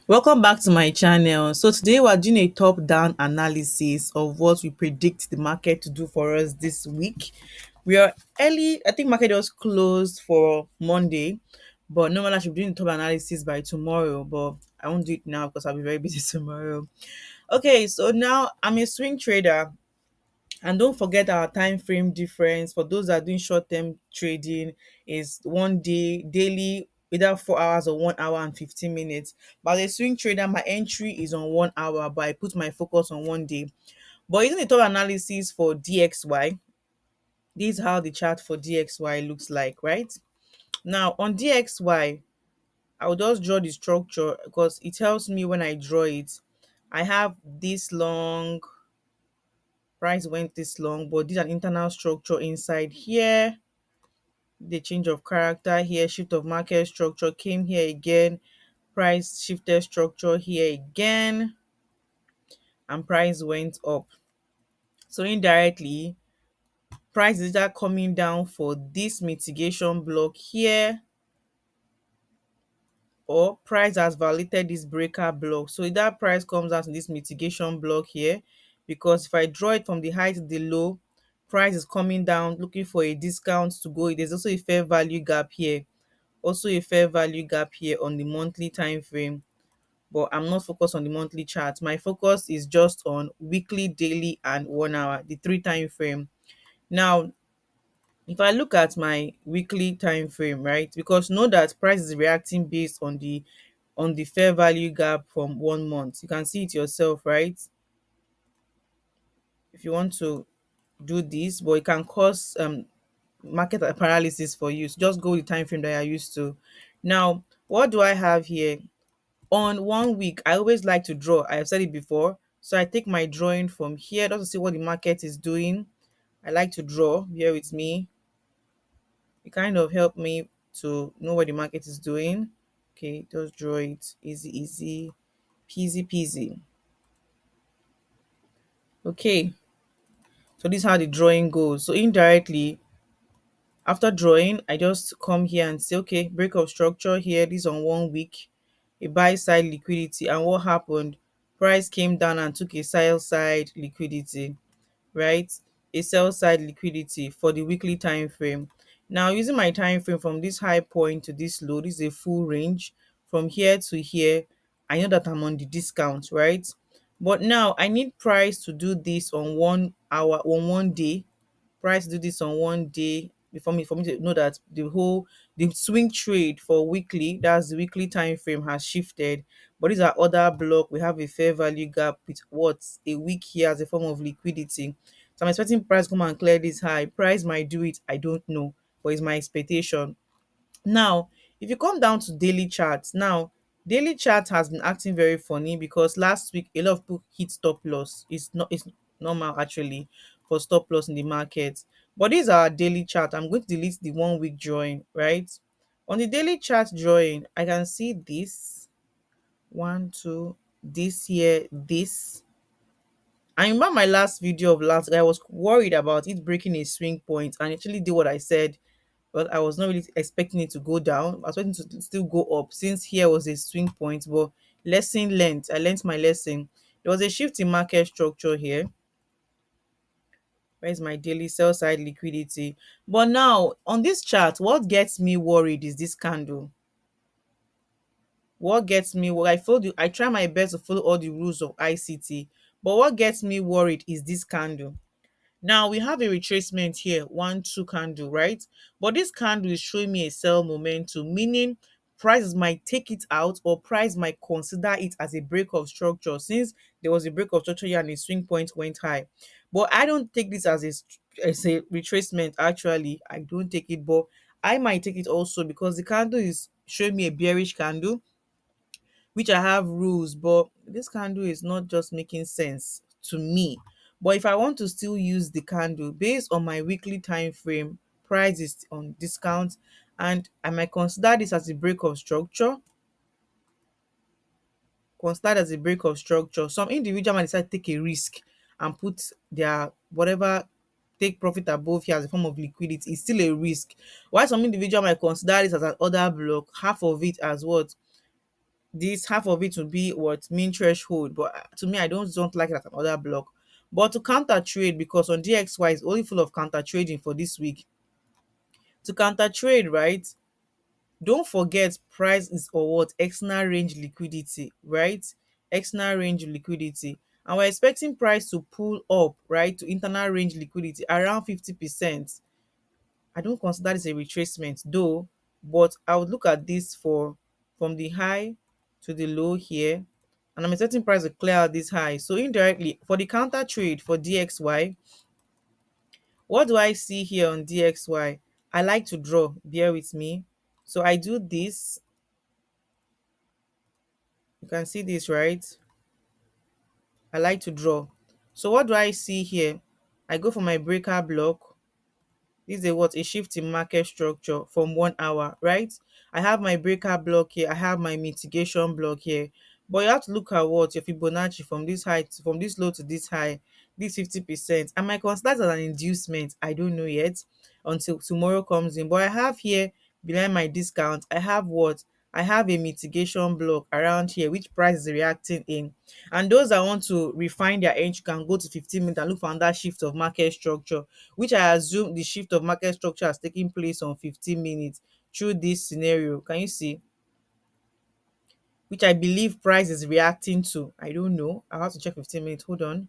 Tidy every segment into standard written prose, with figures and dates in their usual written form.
Welcome back to my channel. So today we're doing a top-down analysis of what we predict the market to do for us this week. We are early. I think market just closed for Monday, but normally I should be doing the top analysis by tomorrow, but I won't do it now because I'll be very busy tomorrow. Okay, so now I'm a swing trader, and don't forget our time frame difference. For those that are doing short-term trading, is one day daily, either 4 hours or 1 hour and 15 minutes. But as a swing trader, my entry is on 1 hour, but I put my focus on one day. But using the top analysis for DXY, this is how the chart for DXY looks like, right? Now on DXY, I will just draw the structure because it helps me when I draw it. I have this long price, went this long, but this is an internal structure inside here. The change of character here, shift of market structure came here again, price shifted structure here again, and price went up. So indirectly, price is that coming down for this mitigation block here, or price has violated this breaker block. So if that price comes out in this mitigation block here, because if I draw it from the high to the low, price is coming down looking for a discount to go. There's also a fair value gap here, also a fair value gap here on the monthly time frame, but I'm not focused on the monthly chart. My focus is just on weekly, daily, and 1 hour, the three time frame. Now if I look at my weekly time frame, right, because know that price is reacting based on the fair value gap from 1 month. You can see it yourself, right? If you want to do this, but it can cause market paralysis for you. So just go with the time frame that you're used to. Now, what do I have here? On 1 week, I always like to draw. I have said it before. So I take my drawing from here just to see what the market is doing. I like to draw here with me. It kind of helped me to know what the market is doing. Okay, just draw it. Easy, easy, peasy, peasy. Okay, so this is how the drawing goes. So indirectly, after drawing, I just come here and say, okay, break of structure here. This on 1 week, a buy side liquidity. And what happened? Price came down and took a sell side liquidity, right? A sell side liquidity for the weekly time frame. Now using my time frame from this high point to this low, this is a full range from here to here. I know that I'm on the discount, right? But now I need price to do this on 1 hour, on one day. Price do this on one day before me for me to know that the swing trade for weekly, that's the weekly time frame, has shifted. But these are other block. We have a fair value gap with what a week here as a form of liquidity. So I'm expecting price come and clear this high. Price might do it, I don't know, but it's my expectation. Now, if you come down to daily charts, now daily chart has been acting very funny because last week a lot of people hit stop loss. It's normal actually for stop loss in the market. But these are our daily chart. I'm going to delete the 1 week drawing, right? On the daily chart drawing, I can see this one, two, this here, this. I remember my last video of last, I was worried about it breaking a swing point and actually did what I said, but I was not really expecting it to go down. I was expecting to still go up since here was a swing point. But lesson learned. I learned my lesson. There was a shift in market structure here. Where's my daily sell side liquidity? But now on this chart, what gets me worried is this candle. What gets me worried? I try my best to follow all the rules of ICT, but what gets me worried is this candle. Now we have a retracement here, 1 2 candle, right? But this candle is showing me a sell momentum, meaning prices might take it out or price might consider it as a break of structure since there was a break of structure here and the swing point went high. But I don't take this as a retracement. Actually, I don't take it, but I might take it also because the candle is showing me a bearish candle, which I have rules, but this candle is not just making sense to me. But if I want to still use the candle based on my weekly time frame, price is on discount, and I might consider this as a break of structure. Consider as a break of structure. Some individual might decide to take a risk and put their whatever take profit above here as a form of liquidity. It's still a risk. While some individual might consider this as an order block, half of it as what this half of it will be what mean threshold, but to me, I don't like it as another block. But to counter trade, because on DXY is only full of counter trading for this week. To counter trade, right? Don't forget price is or what external range liquidity, right? External range liquidity, and we're expecting price to pull up, right, to internal range liquidity around 50%. I don't consider this a retracement though, but I would look at this for from the high to the low here, and I'm expecting price to clear out this high. So indirectly, for the counter trade for DXY, what do I see here on DXY? I like to draw, bear with me. So I do this, you can see this, right? I like to draw. So what do I see here? I go for my breaker block. This is a what? A shift in market structure from 1 hour, right? I have my breaker block here. I have my mitigation block here. But you have to look at what your Fibonacci from this high from this low to this high, this 50%. I might consider it as an inducement. I don't know yet until tomorrow comes in. But I have here behind my discount, I have what? I have a mitigation block around here, which price is reacting in. And those that want to refine their entry can go to 15 minutes and look for that shift of market structure, which I assume the shift of market structure has taken place on 15 minutes through this scenario. Can you see? Which I believe price is reacting to. I don't know. I'll have to check 15 minutes. Hold on.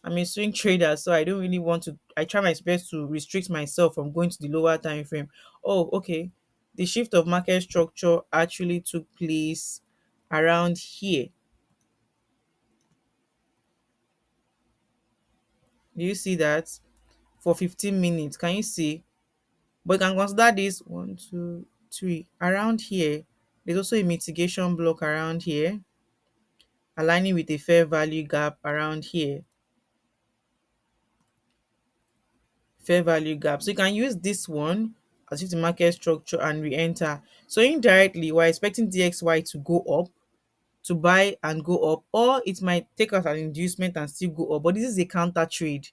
I'm a swing trader, so I don't really want to. I try my best to restrict myself from going to the lower time frame. Oh, okay. The shift of market structure actually took place around here. Do you see that? For 15 minutes. Can you see? But you can consider this one, two, three. Around here, there's also a mitigation block around here, aligning with a fair value gap around here. Fair value gap. So you can use this one as if the market structure and re-enter. So indirectly, we're expecting DXY to go up, to buy and go up, or it might take us an inducement and still go up. But this is a counter trade.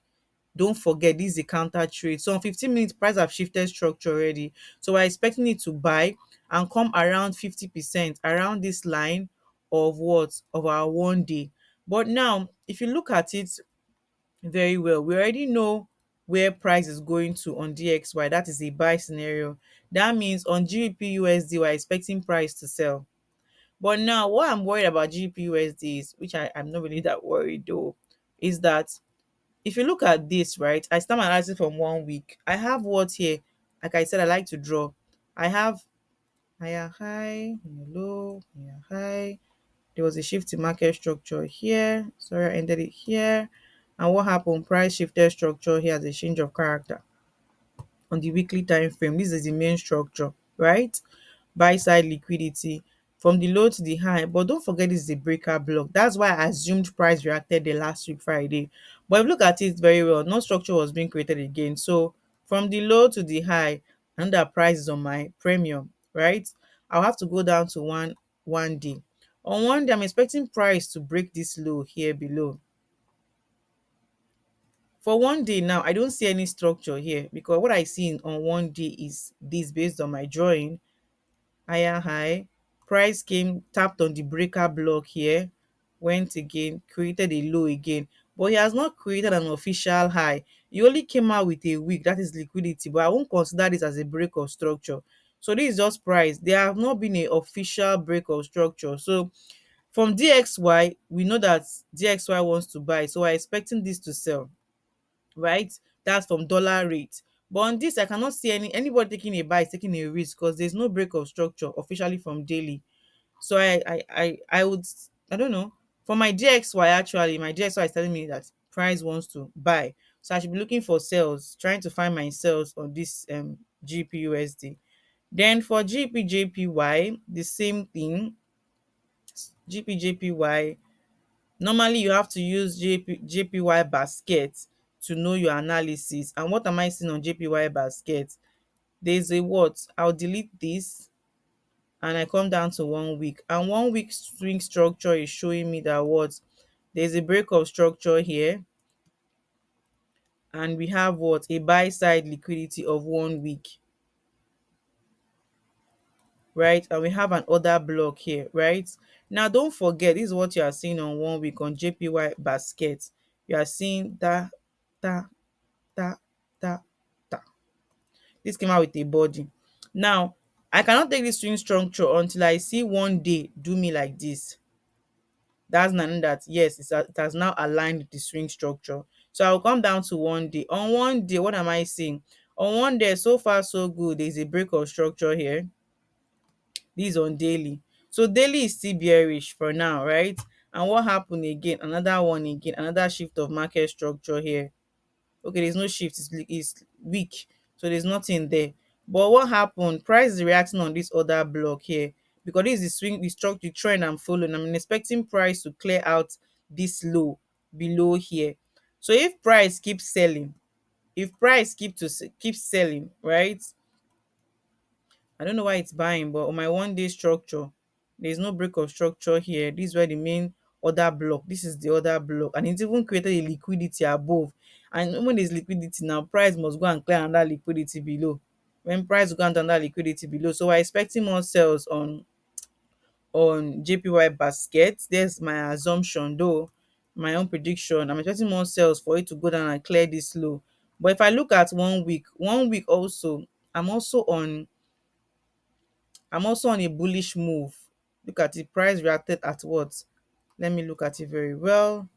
Don't forget, this is a counter trade. So on 15 minutes, price have shifted structure already. So we're expecting it to buy and come around 50% around this line of what? Of our 1 day. But now, if you look at it very well, we already know where price is going to on DXY. That is a buy scenario. That means on GBP USD, we're expecting price to sell. But now, what I'm worried about GBP USD is, which I'm not really that worried though, is that if you look at this, right, I start analyzing from 1 week. I have what here? Like I said, I like to draw. I have higher high, higher low, higher high. There was a shift in market structure here. Sorry, I ended it here. And what happened? Price shifted structure here as a change of character on the weekly time frame. This is the main structure, right? Buy side liquidity from the low to the high. But don't forget, this is a breaker block. That's why I assumed price reacted the last week Friday. But if you look at it very well, no structure was being created again. So from the low to the high, and that price is on my premium, right? I'll have to go down to one day. On 1 day, I'm expecting price to break this low here below. For 1 day now, I don't see any structure here, because what I see on 1 day is this based on my drawing. Higher high, price came, tapped on the breaker block here, went again, created a low again, but he has not created an official high. He only came out with a wick, that is liquidity, but I won't consider this as a break of structure. So this is just price. There have not been an official break of structure. So from DXY, we know that DXY wants to buy, so we're expecting this to sell, right? That's from dollar rate. But on this, I cannot see anybody taking a buy is taking a risk, because there's no break of structure officially from daily. So I would, I don't know. For my DXY, actually, my DXY is telling me that price wants to buy. So I should be looking for sales, trying to find my sales on this GPUSD. Then for GPJPY, the same thing. GPJPY, normally you have to use JPY basket to know your analysis. And what am I seeing on JPY basket? There's a what? I'll delete this and I come down to 1 week. And 1 week swing structure is showing me that what? There's a break of structure here. And we have what? A buy side liquidity of 1 week. right? And we have an order block here, right? Now don't forget, this is what you are seeing on 1 week on JPY basket. You are seeing that, that, that, that, that. This came out with a body. Now I cannot take this swing structure until I see one day do me like this. That's not that, yes, it has now aligned with the swing structure. So I'll come down to 1 day. On 1 day, what am I seeing? On 1 day, so far so good. There's a break of structure here. This is on daily. So daily is still bearish for now, right? And what happened again? Another one again, another shift of market structure here. Okay, there's no shift, it's weak, so there's nothing there. But what happened? Price is reacting on this other block here, because this is the swing, the structure, the trend I'm following. I'm expecting price to clear out this low below here. So if price keeps selling, if price keeps selling, right? I don't know why it's buying, but on my 1 day structure, there's no break of structure here. This is where the main order block. This is the other block, and it's even created a liquidity above. And when there's liquidity now, price must go and clear another liquidity below. When price go under that liquidity below, so we're expecting more sales on JPY basket. There's my assumption, though my own prediction. I'm expecting more sales for it to go down and clear this low. But if I look at 1 week, 1 week also, I'm also on I'm also on a bullish move. Look at the price reacted at what? Let me look at it very well.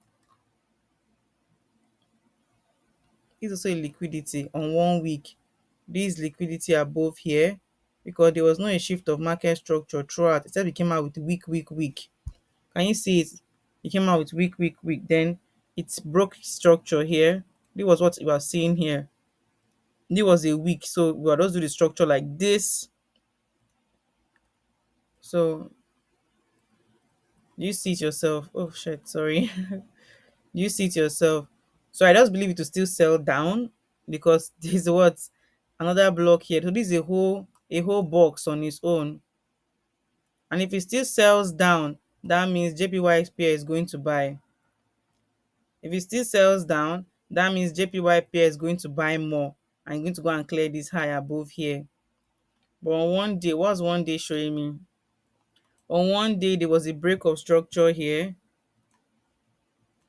It's also a liquidity on 1 week. This liquidity above here, because there was no a shift of market structure throughout. Instead, we came out with weak. Can you see it? It came out with weak. Then it broke structure here. This was what we are seeing here. This was a week. So we are just do the structure like this. So you see it yourself. Oh shit, sorry. You see it yourself. So I just believe it will still sell down, because this is what another block here. So this is a whole box on its own. And if it still sells down, that means JPY pair is going to buy. If it still sells down, that means JPY pair is going to buy more and going to go and clear this high above here. But on 1 day, what's 1 day showing me? On 1 day, there was a break of structure here.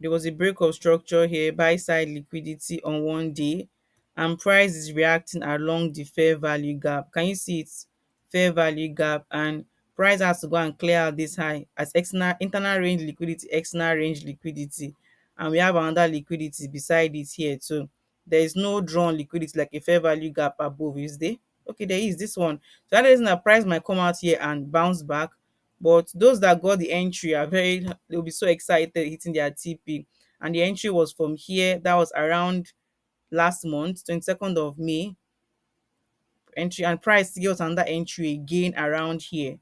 There was a break of structure here, buy side liquidity on 1 day, and price is reacting along the fair value gap. Can you see it? Fair value gap, and price has to go and clear out this high as external internal range liquidity, external range liquidity, and we have another liquidity beside it here too. There is no drawn liquidity like a fair value gap above, is there? Okay, there is this one. So that is that price might come out here and bounce back, but those that got the entry are they'll be so excited hitting their TP. And the entry was from here. That was around last month, 22nd of May. Entry and price gives another entry again around here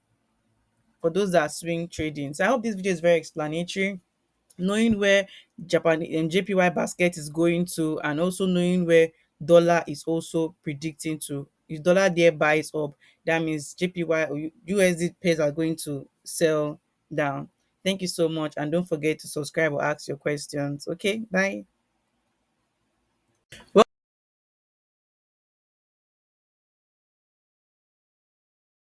for those that are swing trading. So I hope this video is very explanatory. Knowing where Japan JPY basket is going to, and also knowing where dollar is also predicting to. If dollar there buys up, that means JPY or USD pairs are going to sell down. Thank you so much, and don't forget to subscribe or ask your questions. Okay, bye.